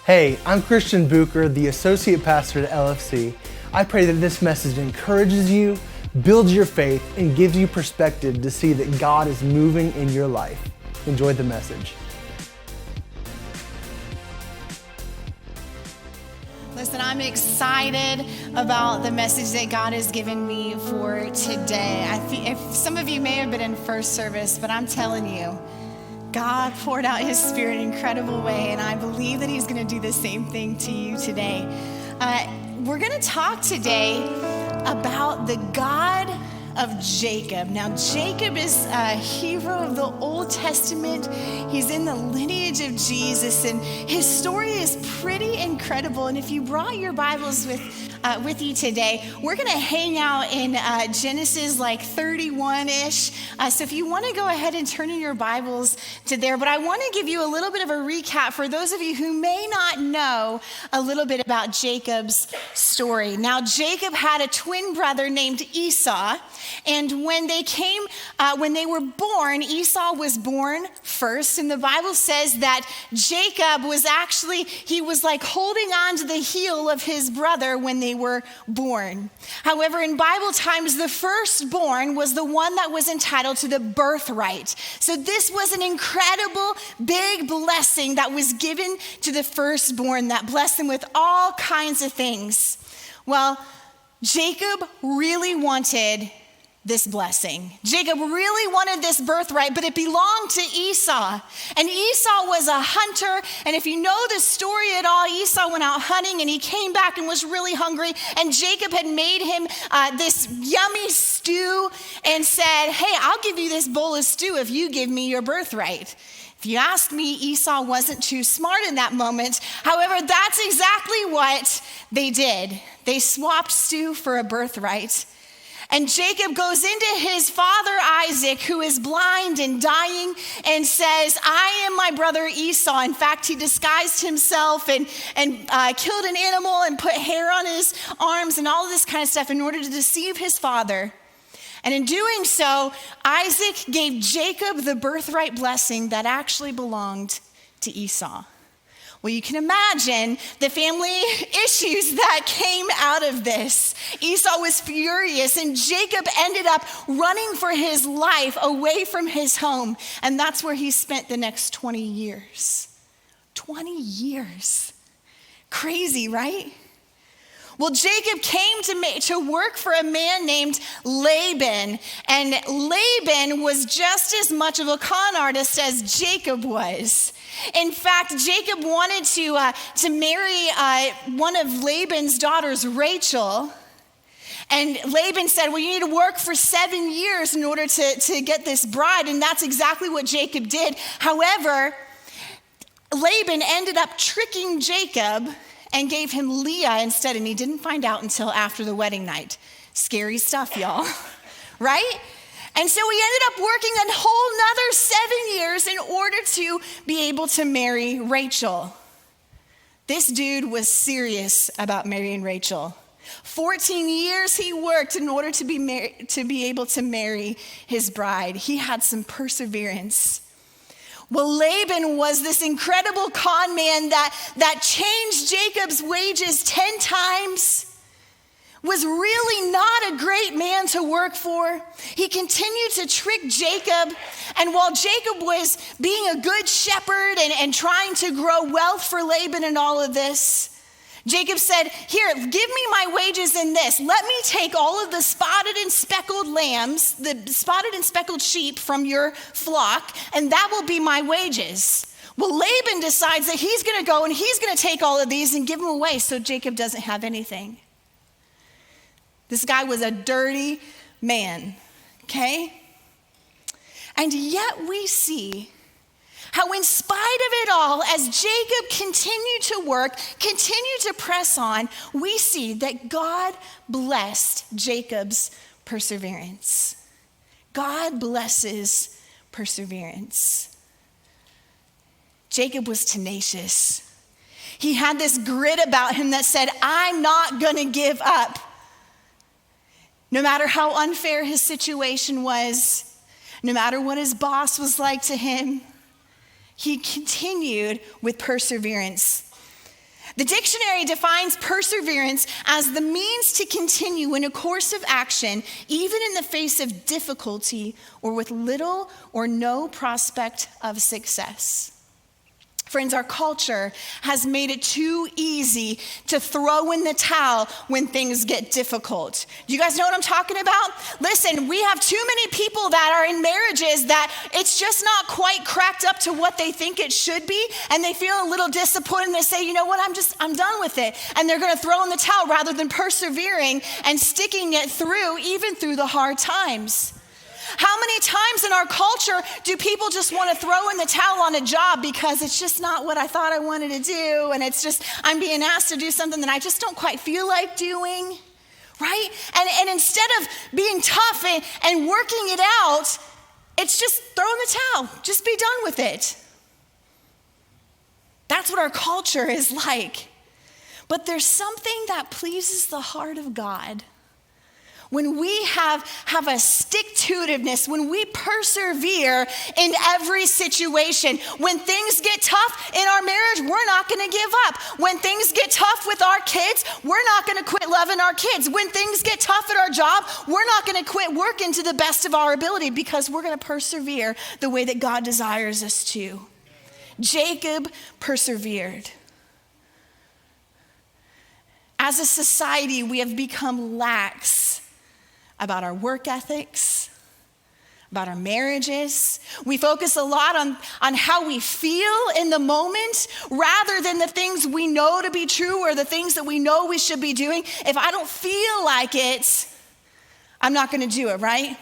Hey, I'm Christian Bucher, the Associate Pastor at LFC. I pray that this message encourages you, builds your faith, and gives you perspective to see that God is moving in your life. Enjoy the message. Listen, I'm excited about the message that God has given me for today. If some of you may have been in first service, but I'm telling you, God poured out His Spirit in an incredible way, and I believe that He's going to do the same thing to you today. We're going to talk today about the God of Jacob. Now, Jacob is a hero of the Old Testament. He's in the lineage of Jesus, and his story is pretty incredible. And if you brought your Bibles with you today, we're going to hang out in Genesis like 31-ish. So if you want to go ahead and turn in your Bibles to there, but I want to give you a little bit of a recap for those of you who may not know a little bit about Jacob's story. Now, Jacob had a twin brother named Esau. And when they were born, Esau was born first. And the Bible says that Jacob was like holding on to the heel of his brother when they were born. However, in Bible times, the firstborn was the one that was entitled to the birthright. So this was an incredible, big blessing that was given to the firstborn that blessed him with all kinds of things. Well, Jacob really wanted this blessing. Jacob really wanted this birthright, but it belonged to Esau. And Esau was a hunter. And if you know the story at all, Esau went out hunting and he came back and was really hungry. And Jacob had made him this yummy stew and said, hey, I'll give you this bowl of stew if you give me your birthright. If you ask me, Esau wasn't too smart in that moment. However, that's exactly what they did. They swapped stew for a birthright. And Jacob goes into his father Isaac, who is blind and dying, and says, I am my brother Esau. In fact, he disguised himself and killed an animal and put hair on his arms and all of this kind of stuff in order to deceive his father. And in doing so, Isaac gave Jacob the birthright blessing that actually belonged to Esau. Well, you can imagine the family issues that came out of this. Esau was furious, and Jacob ended up running for his life away from his home. And that's where he spent the next 20 years. 20 years. Crazy, right? Well, Jacob came to work for a man named Laban, and Laban was just as much of a con artist as Jacob was. In fact, Jacob wanted to marry one of Laban's daughters, Rachel. And Laban said, well, you need to work for 7 years in order to get this bride. And that's exactly what Jacob did. However, Laban ended up tricking Jacob and gave him Leah instead. And he didn't find out until after the wedding night. Scary stuff, y'all. Right? And so he ended up working a whole nother 7 years in order to be able to marry Rachel. This dude was serious about marrying Rachel. 14 years he worked in order to be able to marry his bride. He had some perseverance. Well, Laban was this incredible con man that changed Jacob's wages 10 times. Was really not a great man to work for. He continued to trick Jacob. And while Jacob was being a good shepherd and trying to grow wealth for Laban and all of this, Jacob said, here, give me my wages in this. Let me take all of the spotted and speckled lambs, the spotted and speckled sheep from your flock, and that will be my wages. Well, Laban decides that he's going to go and he's going to take all of these and give them away so Jacob doesn't have anything. This guy was a dirty man, okay? And yet we see how in spite of it all, as Jacob continued to work, continued to press on, we see that God blessed Jacob's perseverance. God blesses perseverance. Jacob was tenacious. He had this grit about him that said, I'm not going to give up. No matter how unfair his situation was, no matter what his boss was like to him, he continued with perseverance. The dictionary defines perseverance as the means to continue in a course of action, even in the face of difficulty or with little or no prospect of success. Friends, our culture has made it too easy to throw in the towel when things get difficult. Do you guys know what I'm talking about? Listen, we have too many people that are in marriages that it's just not quite cracked up to what they think it should be, and they feel a little disappointed, and they say, you know what, I'm done with it. And they're gonna throw in the towel rather than persevering and sticking it through, even through the hard times. How many times in our culture do people just want to throw in the towel on a job because it's just not what I thought I wanted to do, and it's just, I'm being asked to do something that I just don't quite feel like doing, right? And instead of being tough and working it out, it's just throw in the towel, just be done with it. That's what our culture is like. But there's something that pleases the heart of God. When we have a stick-to-itiveness, when we persevere in every situation, when things get tough in our marriage, we're not gonna give up. When things get tough with our kids, we're not gonna quit loving our kids. When things get tough at our job, we're not gonna quit working to the best of our ability because we're gonna persevere the way that God desires us to. Jacob persevered. As a society, we have become lax about our work ethics, about our marriages. We focus a lot on how we feel in the moment rather than the things we know to be true or the things that we know we should be doing. If I don't feel like it, I'm not gonna do it, right?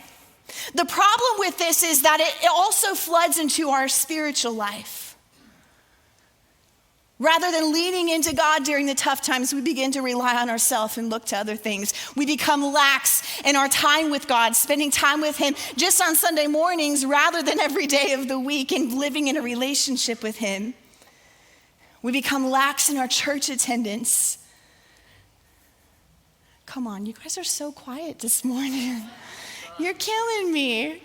The problem with this is that it also floods into our spiritual life. Rather than leaning into God during the tough times, we begin to rely on ourselves and look to other things. We become lax in our time with God, spending time with Him just on Sunday mornings rather than every day of the week and living in a relationship with Him. We become lax in our church attendance. Come on, you guys are so quiet this morning. You're killing me.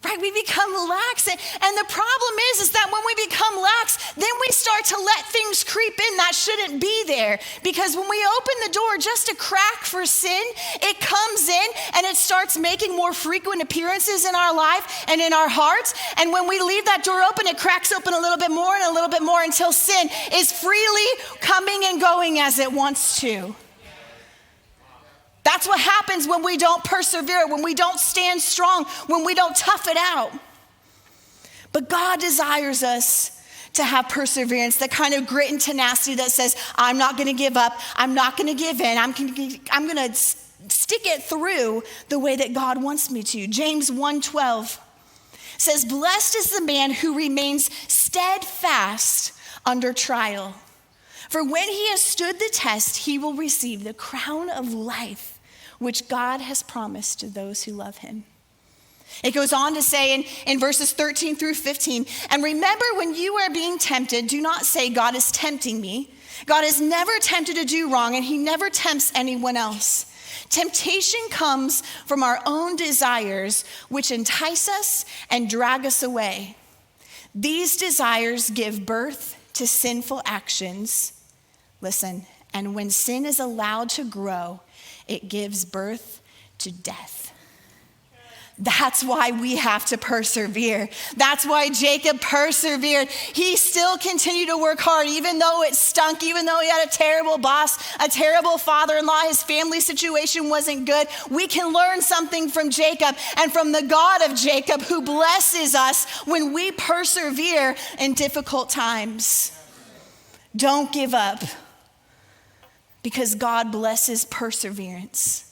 Right, we become lax, and the problem is that when we become lax, then we start to let things creep in that shouldn't be there. Because when we open the door just a crack for sin, it comes in and it starts making more frequent appearances in our life and in our hearts. And when we leave that door open, it cracks open a little bit more and a little bit more until sin is freely coming and going as it wants to. That's what happens when we don't persevere, when we don't stand strong, when we don't tough it out. But God desires us to have perseverance, the kind of grit and tenacity that says, I'm not gonna give up, I'm not gonna give in, I'm gonna stick it through the way that God wants me to. James 1:12 says, blessed is the man who remains steadfast under trial. For when he has stood the test, he will receive the crown of life, which God has promised to those who love him. It goes on to say in verses 13 through 15, and remember when you are being tempted, do not say, God is tempting me. God is never tempted to do wrong, and he never tempts anyone else. Temptation comes from our own desires, which entice us and drag us away. These desires give birth to sinful actions. Listen, and when sin is allowed to grow, it gives birth to death. That's why we have to persevere. That's why Jacob persevered. He still continued to work hard, even though it stunk, even though he had a terrible boss, a terrible father-in-law, his family situation wasn't good. We can learn something from Jacob and from the God of Jacob who blesses us when we persevere in difficult times. Don't give up, because God blesses perseverance.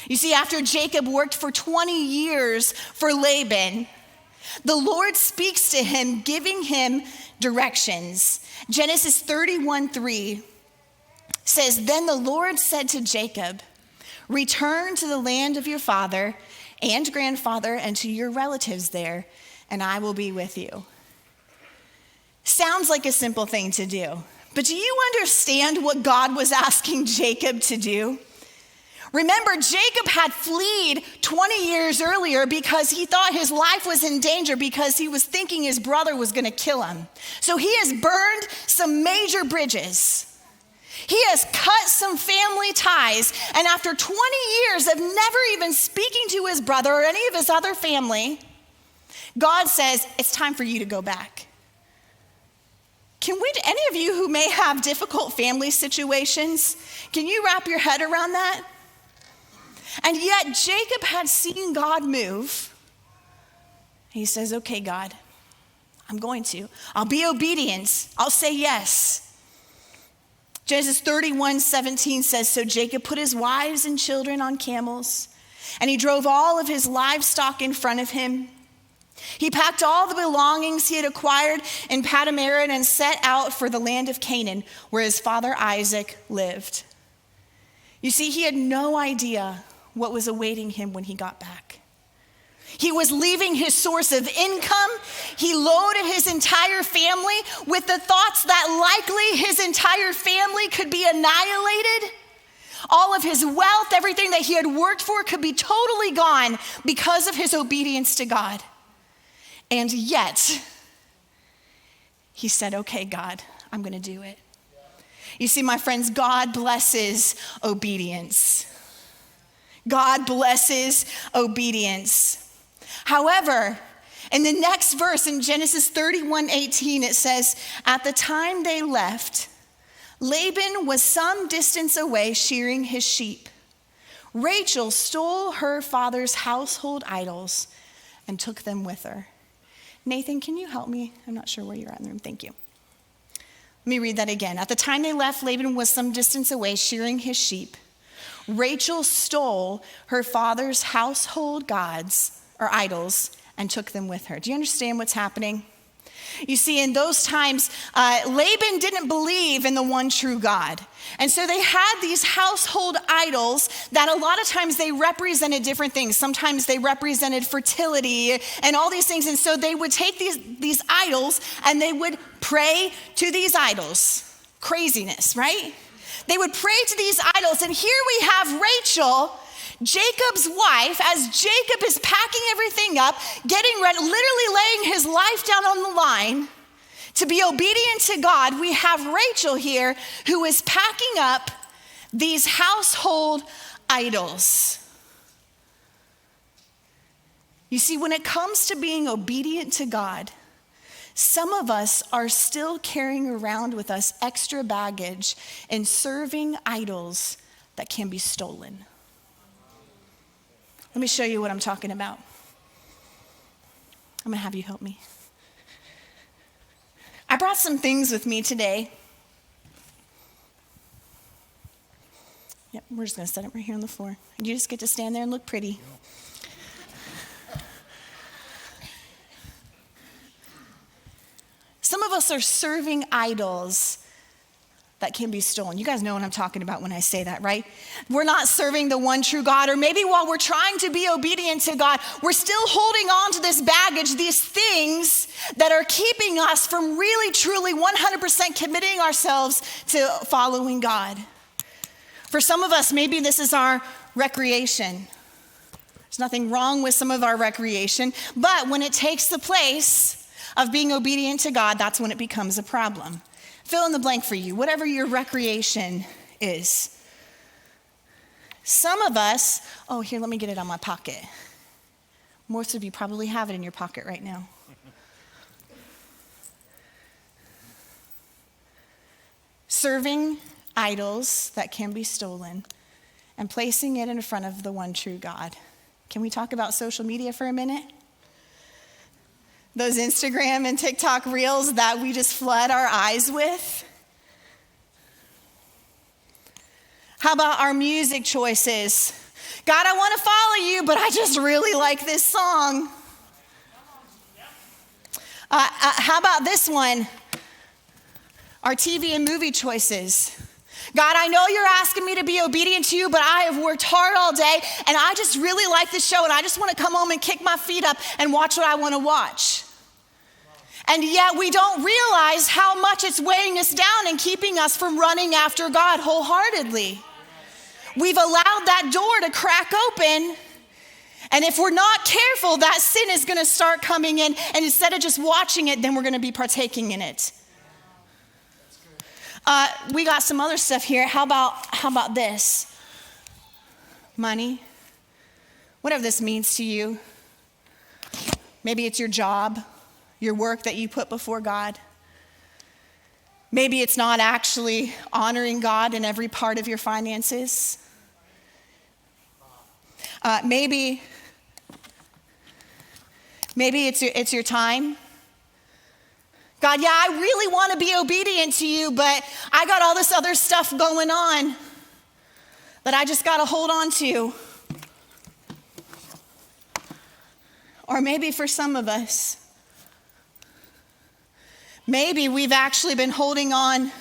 You see, after Jacob worked for 20 years for Laban, the Lord speaks to him, giving him directions. Genesis 31:3 says, then the Lord said to Jacob, return to the land of your father and grandfather and to your relatives there, and I will be with you. Sounds like a simple thing to do. But do you understand what God was asking Jacob to do? Remember, Jacob had fled 20 years earlier because he thought his life was in danger because he was thinking his brother was going to kill him. So he has burned some major bridges. He has cut some family ties. And after 20 years of never even speaking to his brother or any of his other family, God says, it's time for you to go back. Any of you who may have difficult family situations, can you wrap your head around that? And yet Jacob had seen God move. He says, okay, God, I'm going to. I'll be obedient. I'll say yes. Genesis 31:17 says, so Jacob put his wives and children on camels, and he drove all of his livestock in front of him. He packed all the belongings he had acquired in Paddan Aram and set out for the land of Canaan, where his father Isaac lived. You see, he had no idea what was awaiting him when he got back. He was leaving his source of income. He loaded his entire family with the thoughts that likely his entire family could be annihilated. All of his wealth, everything that he had worked for could be totally gone because of his obedience to God. And yet, he said, okay, God, I'm going to do it. You see, my friends, God blesses obedience. God blesses obedience. However, in the next verse in Genesis 31:18, it says, at the time they left, Laban was some distance away shearing his sheep. Rachel stole her father's household idols and took them with her. Nathan, can you help me? I'm not sure where you're at in the room. Thank you. Let me read that again. At the time they left, Laban was some distance away shearing his sheep. Rachel stole her father's household gods or idols and took them with her. Do you understand what's happening? You see, in those times, Laban didn't believe in the one true God. And so they had these household idols that a lot of times they represented different things. Sometimes they represented fertility and all these things. And so they would take these idols and they would pray to these idols. Craziness, right? They would pray to these idols. And here we have Rachel, Jacob's wife, as Jacob is packing everything up, getting ready, literally laying his life down on the line to be obedient to God. We have Rachel here who is packing up these household idols. You see, when it comes to being obedient to God, some of us are still carrying around with us extra baggage and serving idols that can be stolen. Let me show you what I'm talking about. I'm going to have you help me. I brought some things with me today. Yep, we're just going to set it right here on the floor. You just get to stand there and look pretty. Some of us are serving idols that can be stolen. You guys know what I'm talking about when I say that, right? We're not serving the one true God, or maybe while we're trying to be obedient to God, we're still holding on to this baggage, these things that are keeping us from really, truly, 100% committing ourselves to following God. For some of us, maybe this is our recreation. There's nothing wrong with some of our recreation, but when it takes the place of being obedient to God, that's when it becomes a problem. Fill in the blank for you, whatever your recreation is. Some of us, oh, here, let me get it on my pocket. Most of you probably have it in your pocket right now. Serving idols that can be stolen and placing it in front of the one true God. Can we talk about social media for a minute? Those Instagram and TikTok reels that we just flood our eyes with. How about our music choices? God, I want to follow you, but I just really like this song. How about this one? Our TV and movie choices. God, I know you're asking me to be obedient to you, but I have worked hard all day, and I just really like this show, and I just want to come home and kick my feet up and watch what I want to watch. And yet we don't realize how much it's weighing us down and keeping us from running after God wholeheartedly. we've allowed that door to crack open. And if we're not careful, that sin is going to start coming in. And instead of just watching it, then we're going to be partaking in it. We got some other stuff here. How about this? Money. Whatever this means to you. Maybe it's your job, your work that you put before God. Maybe it's not actually honoring God in every part of your finances. Maybe it's your time. God, yeah, I really want to be obedient to you, but I got all this other stuff going on that I just got to hold on to. Or maybe for some of us, maybe we've actually been holding on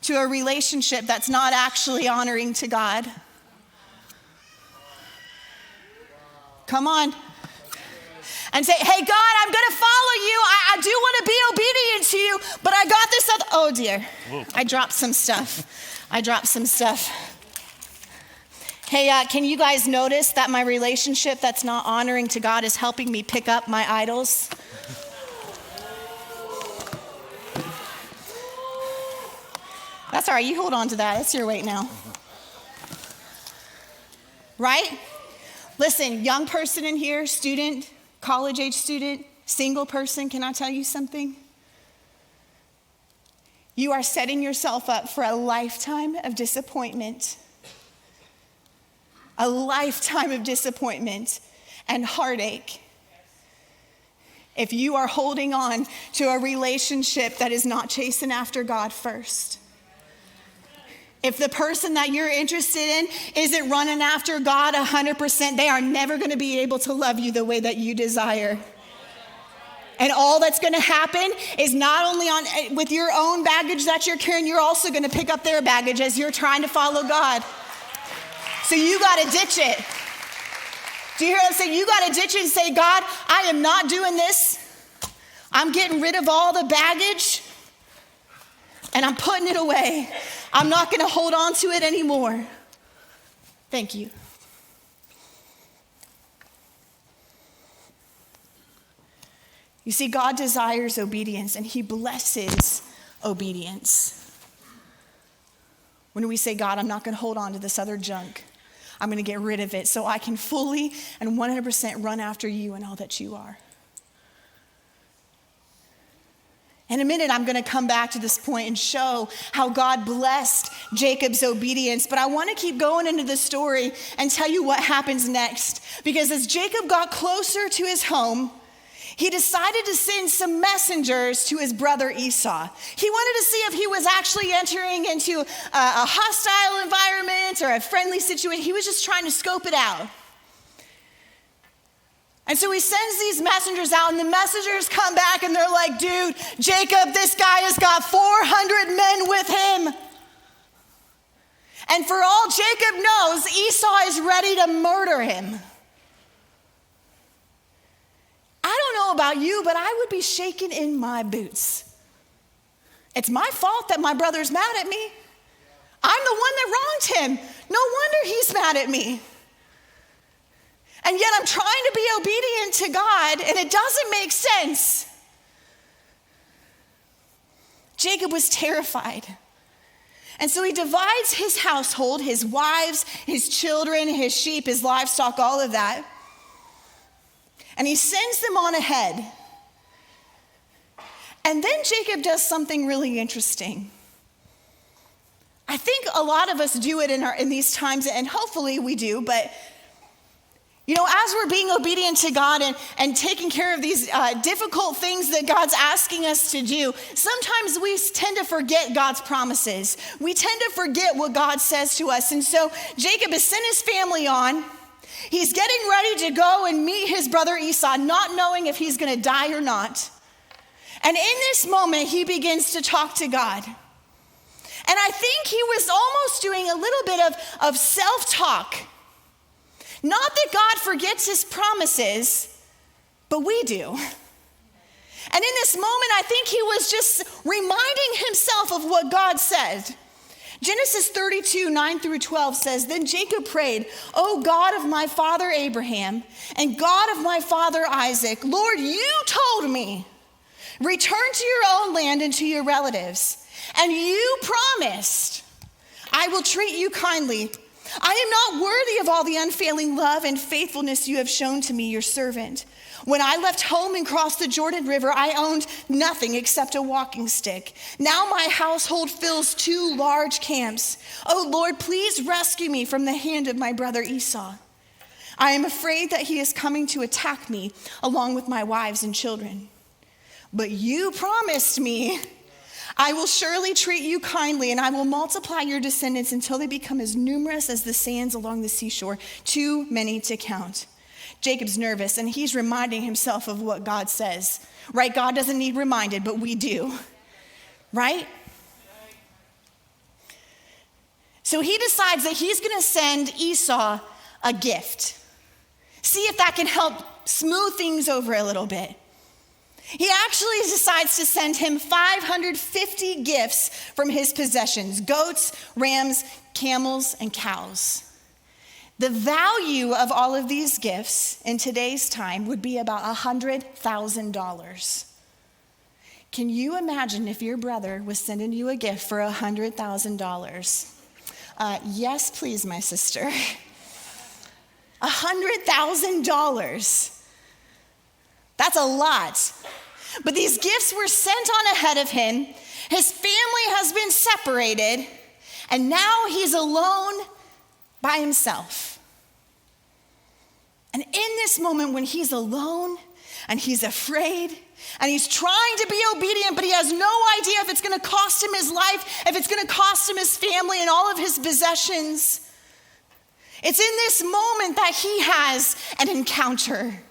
to a relationship that's not actually honoring to God. Come on. And say, hey, God, I'm going to follow you. I do want to be obedient to you, but I got this other. Oh, dear. Whoa. I dropped some stuff. Hey, can you guys notice that my relationship that's not honoring to God is helping me pick up my idols? That's all right. You hold on to that. It's your weight now. Right? Listen, young person in here, student, college-age student, single person, can I tell you something? You are setting yourself up for a lifetime of disappointment. A lifetime of disappointment and heartache if you are holding on to a relationship that is not chasing after God first. If the person that you're interested in isn't running after God 100%, they are never going to be able to love you the way that you desire. And all that's going to happen is not only with your own baggage that you're carrying, you're also going to pick up their baggage as you're trying to follow God. So you got to ditch it. Do you hear what I'm saying? You got to ditch it and say, God, I am not doing this. I'm getting rid of all the baggage and I'm putting it away. I'm not going to hold on to it anymore. Thank you. You see, God desires obedience and he blesses obedience. When we say, God, I'm not going to hold on to this other junk. I'm going to get rid of it so I can fully and 100% run after you and all that you are. In a minute, I'm going to come back to this point and show how God blessed Jacob's obedience. But I want to keep going into the story and tell you what happens next. Because as Jacob got closer to his home, he decided to send some messengers to his brother Esau. He wanted to see if he was actually entering into a hostile environment or a friendly situation. He was just trying to scope it out. And so he sends these messengers out, and the messengers come back, and they're like, dude, Jacob, this guy has got 400 men with him. And for all Jacob knows, Esau is ready to murder him. I don't know about you, but I would be shaking in my boots. It's my fault that my brother's mad at me. I'm the one that wronged him. No wonder he's mad at me. And yet I'm trying to be obedient to God, and it doesn't make sense. Jacob was terrified. And so he divides his household, his wives, his children, his sheep, his livestock, all of that. And he sends them on ahead. And then Jacob does something really interesting. I think a lot of us do it in these times, and hopefully we do, but you know, as we're being obedient to God and taking care of these difficult things that God's asking us to do, sometimes we tend to forget God's promises. We tend to forget what God says to us. And so Jacob has sent his family on. He's getting ready to go and meet his brother Esau, not knowing if he's going to die or not. And in this moment, he begins to talk to God. And I think he was almost doing a little bit of self-talk. Not that God forgets his promises, but we do. And in this moment, I think he was just reminding himself of what God said. Genesis 32, 9 through 12 says, "Then Jacob prayed, 'O God of my father Abraham and God of my father Isaac, Lord, you told me, return to your own land and to your relatives. And you promised, I will treat you kindly. I am not worthy of all the unfailing love and faithfulness you have shown to me, your servant. When I left home and crossed the Jordan River, I owned nothing except a walking stick. Now my household fills 2 large camps. Oh Lord, please rescue me from the hand of my brother Esau. I am afraid that he is coming to attack me along with my wives and children. But you promised me, I will surely treat you kindly, and I will multiply your descendants until they become as numerous as the sands along the seashore, too many to count.'" Jacob's nervous, and he's reminding himself of what God says, right? God doesn't need reminded, but we do, right? So he decides that he's going to send Esau a gift. See if that can help smooth things over a little bit. He actually decides to send him 550 gifts from his possessions: goats, rams, camels, and cows. The value of all of these gifts in today's time would be about $100,000. Can you imagine if your brother was sending you a gift for $100,000? Yes, please, my sister. $100,000. That's a lot. But these gifts were sent on ahead of him. His family has been separated, and now he's alone by himself. And in this moment when he's alone and he's afraid and he's trying to be obedient, but he has no idea if it's going to cost him his life, if it's going to cost him his family and all of his possessions, it's in this moment that he has an encounter.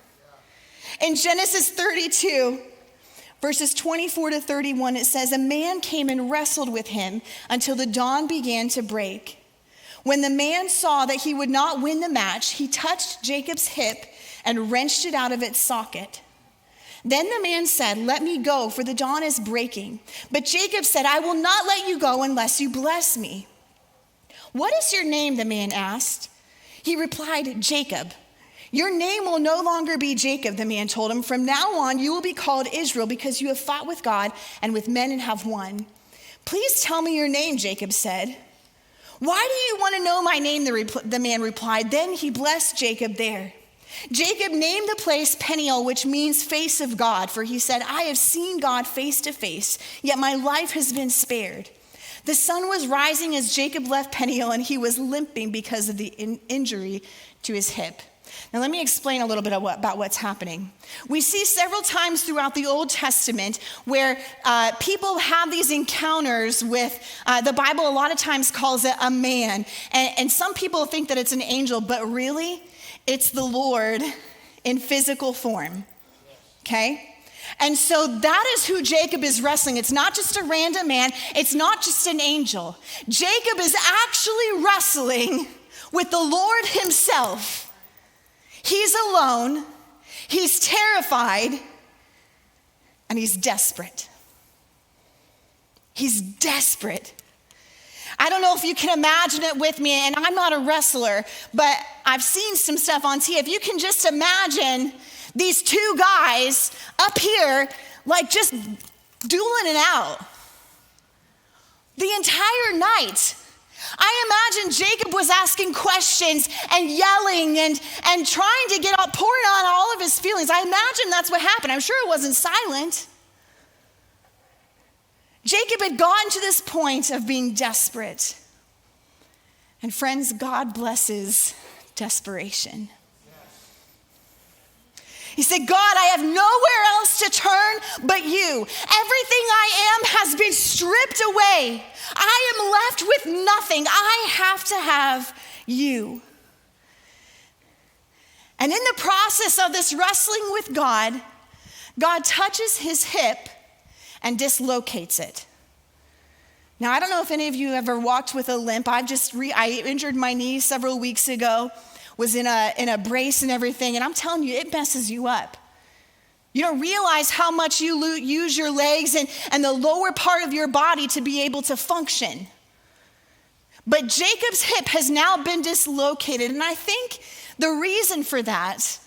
In Genesis 32, verses 24 to 31, it says, "A man came and wrestled with him until the dawn began to break. When the man saw that he would not win the match, he touched Jacob's hip and wrenched it out of its socket. Then the man said, 'Let me go, for the dawn is breaking.' But Jacob said, 'I will not let you go unless you bless me.' 'What is your name?' the man asked. He replied, 'Jacob.' 'Your name will no longer be Jacob,' the man told him. 'From now on, you will be called Israel, because you have fought with God and with men and have won.' 'Please tell me your name,' Jacob said. 'Why do you want to know my name?' the man replied. Then he blessed Jacob there. Jacob named the place Peniel, which means face of God, for he said, 'I have seen God face to face, yet my life has been spared.' The sun was rising as Jacob left Peniel, and he was limping because of the injury to his hip." Now, let me explain a little bit about what's happening. We see several times throughout the Old Testament where people have these encounters with, the Bible a lot of times calls it a man. And some people think that it's an angel, but really, it's the Lord in physical form, okay? And so that is who Jacob is wrestling. It's not just a random man. It's not just an angel. Jacob is actually wrestling with the Lord himself. He's alone, he's terrified, and he's desperate. He's desperate. I don't know if you can imagine it with me, and I'm not a wrestler, but I've seen some stuff on TV. If you can just imagine these 2 guys up here, like just dueling it out the entire night. I imagine Jacob was asking questions and yelling and trying to pouring on all of his feelings. I imagine that's what happened. I'm sure it wasn't silent. Jacob had gotten to this point of being desperate. And friends, God blesses desperation. He said, "God, I have nowhere else to turn but you. Everything I am has been stripped away. I am left with nothing. I have to have you." And in the process of this wrestling with God, God touches his hip and dislocates it. Now, I don't know if any of you ever walked with a limp. I injured my knee several weeks ago, was in a brace and everything, and I'm telling you, it messes you up. You don't realize how much you use your legs and the lower part of your body to be able to function. But Jacob's hip has now been dislocated. And I think the reason for that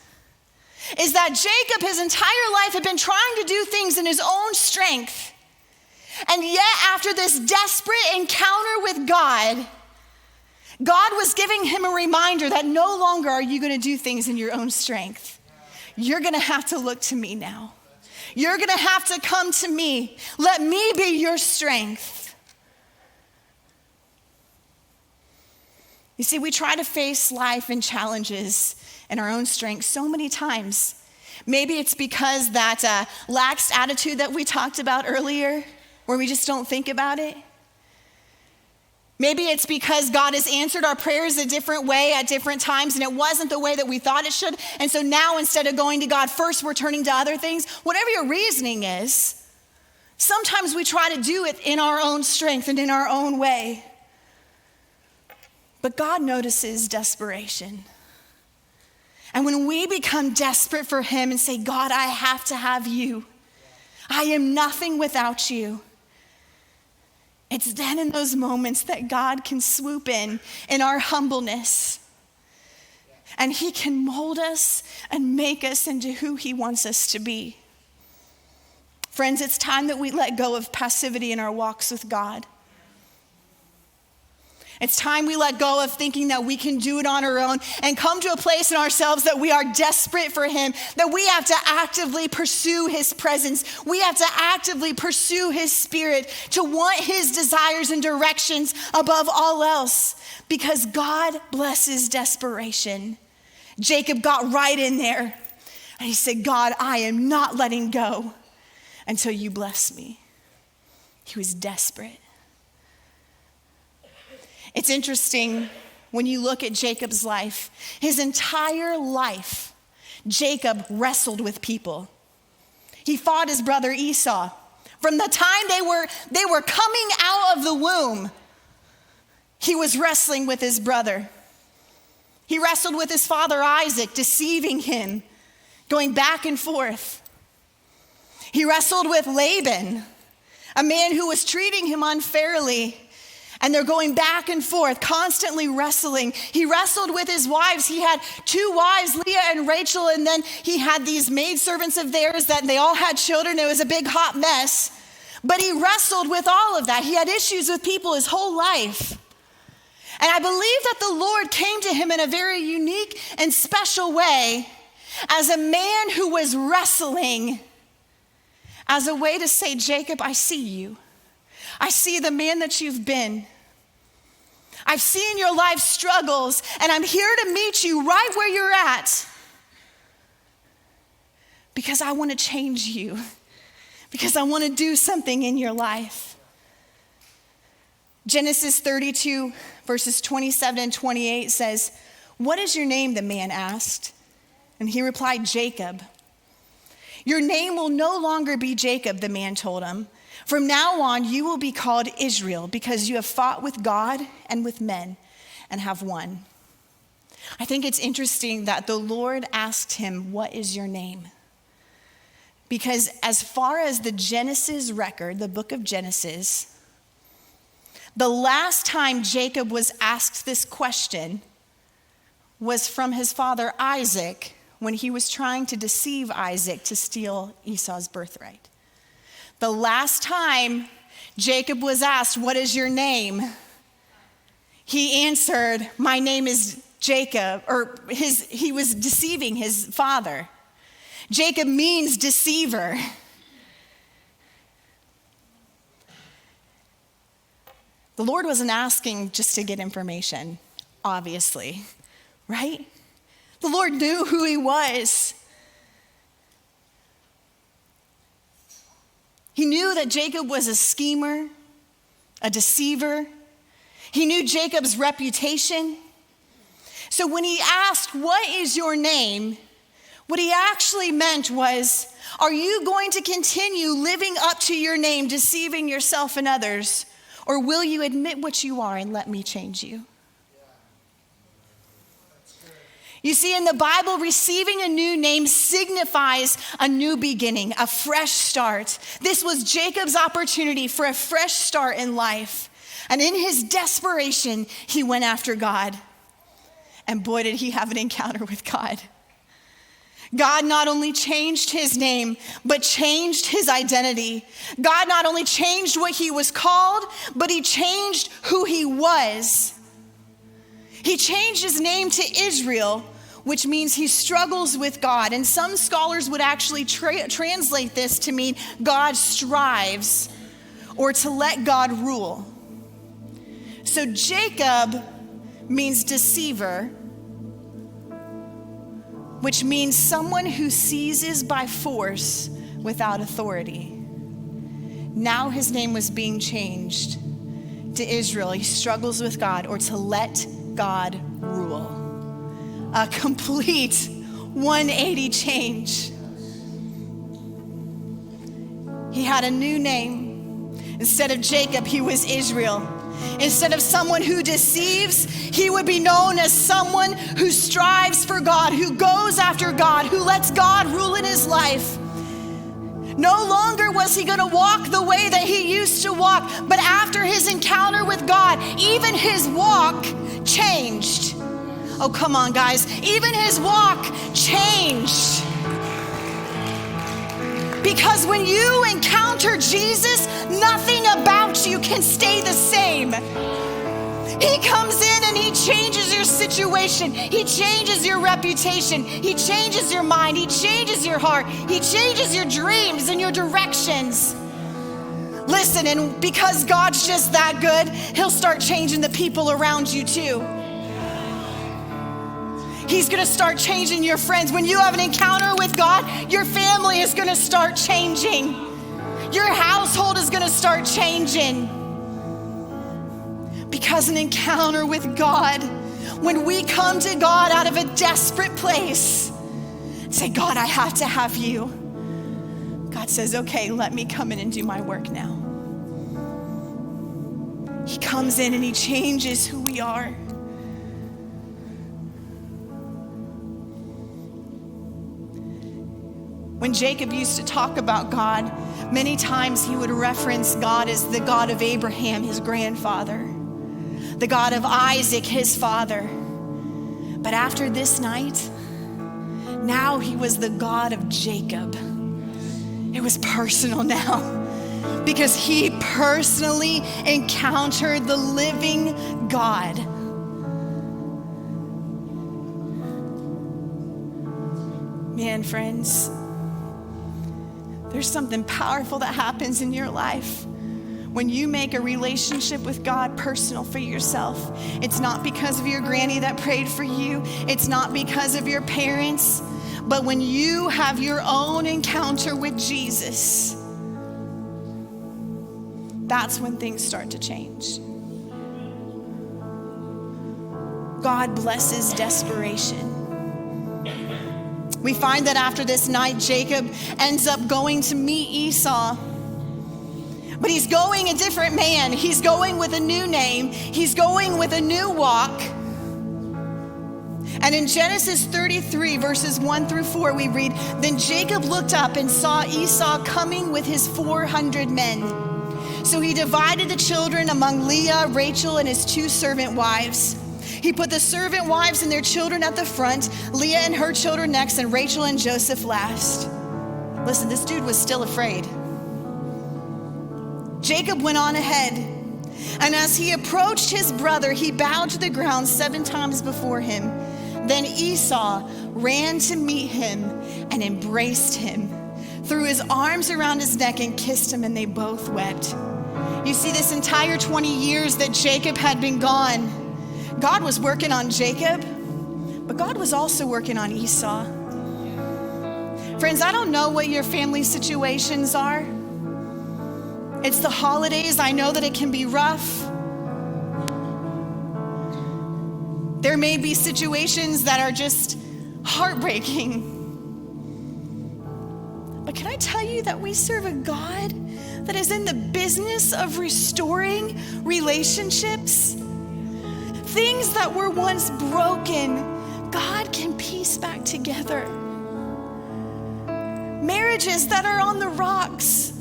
is that Jacob, his entire life, had been trying to do things in his own strength. And yet, after this desperate encounter with God, God was giving him a reminder that no longer are you going to do things in your own strength. You're going to have to look to me now. You're going to have to come to me. Let me be your strength. You see, we try to face life and challenges in our own strength so many times. Maybe it's because that lax attitude that we talked about earlier, where we just don't think about it. Maybe it's because God has answered our prayers a different way at different times, and it wasn't the way that we thought it should. And so now, instead of going to God first, we're turning to other things. Whatever your reasoning is, sometimes we try to do it in our own strength and in our own way. But God notices desperation. And when we become desperate for him and say, God, I have to have you. I am nothing without you. It's then in those moments that God can swoop in our humbleness. And he can mold us and make us into who he wants us to be. Friends, it's time that we let go of passivity in our walks with God. It's time we let go of thinking that we can do it on our own and come to a place in ourselves that we are desperate for him, that we have to actively pursue his presence. We have to actively pursue his spirit, to want his desires and directions above all else, because God blesses desperation. Jacob got right in there and he said, God, I am not letting go until you bless me. He was desperate. It's interesting when you look at Jacob's life. His entire life, Jacob wrestled with people. He fought his brother Esau. From the time they were coming out of the womb, he was wrestling with his brother. He wrestled with his father Isaac, deceiving him, going back and forth. He wrestled with Laban, a man who was treating him unfairly. And they're going back and forth, constantly wrestling. He wrestled with his wives. He had 2 wives, Leah and Rachel, and then he had these maidservants of theirs that they all had children. It was a big hot mess. But he wrestled with all of that. He had issues with people his whole life. And I believe that the Lord came to him in a very unique and special way as a man who was wrestling, as a way to say, Jacob, I see you. I see the man that you've been. I've seen your life struggles, and I'm here to meet you right where you're at because I want to change you, because I want to do something in your life. Genesis 32, verses 27 and 28 says, "What is your name?" the man asked. And he replied, "Jacob." "Your name will no longer be Jacob," the man told him. "From now on, you will be called Israel, because you have fought with God and with men and have won." I think it's interesting that the Lord asked him, "What is your name?" Because as far as the Genesis record, the book of Genesis, the last time Jacob was asked this question was from his father Isaac, when he was trying to deceive Isaac to steal Esau's birthright. The last time Jacob was asked, "What is your name?" he answered, "My name is Jacob," he was deceiving his father. Jacob means deceiver. The Lord wasn't asking just to get information, obviously, right? The Lord knew who he was. He knew that Jacob was a schemer, a deceiver. He knew Jacob's reputation. So when he asked, "What is your name?" what he actually meant was, are you going to continue living up to your name, deceiving yourself and others? Or will you admit what you are and let me change you? You see, in the Bible, receiving a new name signifies a new beginning, a fresh start. This was Jacob's opportunity for a fresh start in life. And in his desperation, he went after God. And boy, did he have an encounter with God. God not only changed his name, but changed his identity. God not only changed what he was called, but he changed who he was. He changed his name to Israel, which means he struggles with God. And some scholars would actually translate this to mean God strives, or to let God rule. So Jacob means deceiver, which means someone who seizes by force without authority. Now his name was being changed to Israel. He struggles with God, or to let God rule. A complete 180 change. He had a new name. Instead of Jacob, he was Israel. Instead of someone who deceives, he would be known as someone who strives for God, who goes after God, who lets God rule in his life. No longer was he going to walk the way that he used to walk, but after his encounter with God, even his walk changed. Oh, come on, guys. Even his walk changed. Because when you encounter Jesus, nothing about you can stay the same. He comes in and he changes your situation. He changes your reputation. He changes your mind. He changes your heart. He changes your dreams and your directions. Listen, and because God's just that good, he'll start changing the people around you too. He's gonna start changing your friends. When you have an encounter with God, your family is gonna start changing. Your household is gonna start changing. Because an encounter with God, when we come to God out of a desperate place, say, God, I have to have you. God says, okay, let me come in and do my work now. He comes in and he changes who we are. When Jacob used to talk about God, many times he would reference God as the God of Abraham, his grandfather, the God of Isaac, his father. But after this night, now he was the God of Jacob. It was personal now, because he personally encountered the living God. Man, friends, there's something powerful that happens in your life when you make a relationship with God personal for yourself. It's not because of your granny that prayed for you. It's not because of your parents. But when you have your own encounter with Jesus, that's when things start to change. God blesses desperation. We find that after this night, Jacob ends up going to meet Esau. But he's going a different man. He's going with a new name. He's going with a new walk. And in Genesis 33, verses 1 through 4, we read, then Jacob looked up and saw Esau coming with his 400 men. So he divided the children among Leah, Rachel, and his 2 servant wives. He put the servant wives and their children at the front, Leah and her children next, and Rachel and Joseph last. Listen, this dude was still afraid. Jacob went on ahead, and as he approached his brother, he bowed to the ground 7 times before him. Then Esau ran to meet him and embraced him, threw his arms around his neck and kissed him, and they both wept. You see, this entire 20 years that Jacob had been gone, God was working on Jacob, but God was also working on Esau. Friends, I don't know what your family situations are. It's the holidays. I know that it can be rough. There may be situations that are just heartbreaking. But can I tell you that we serve a God that is in the business of restoring relationships? Things that were once broken, God can piece back together. Marriages that are on the rocks,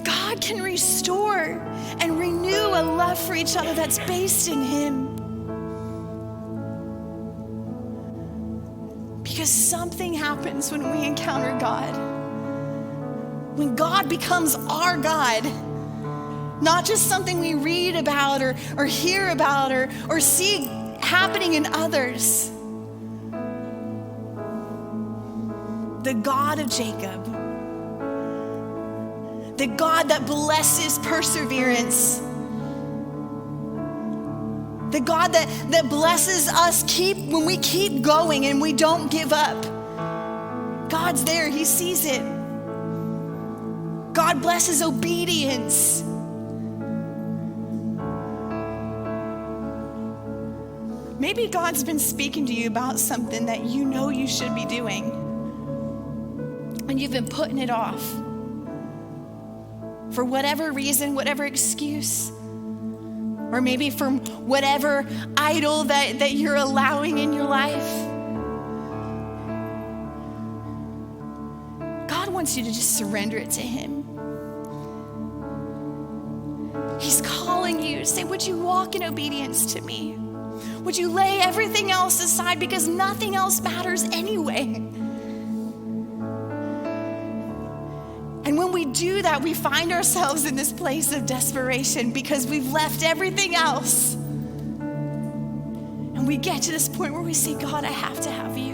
God can restore and renew a love for each other that's based in him. Because something happens when we encounter God. When God becomes our God, not just something we read about or hear about or see happening in others. The God of Jacob, the God that blesses perseverance, the God that blesses us when we keep going and we don't give up. God's there, he sees it. God blesses obedience. Maybe God's been speaking to you about something that you know you should be doing, and you've been putting it off for whatever reason, whatever excuse, or maybe from whatever idol that you're allowing in your life. God wants you to just surrender it to him. He's calling you to say, would you walk in obedience to me? Would you lay everything else aside, because nothing else matters anyway? And when we do that, we find ourselves in this place of desperation because we've left everything else. And we get to this point where we say, God, I have to have you.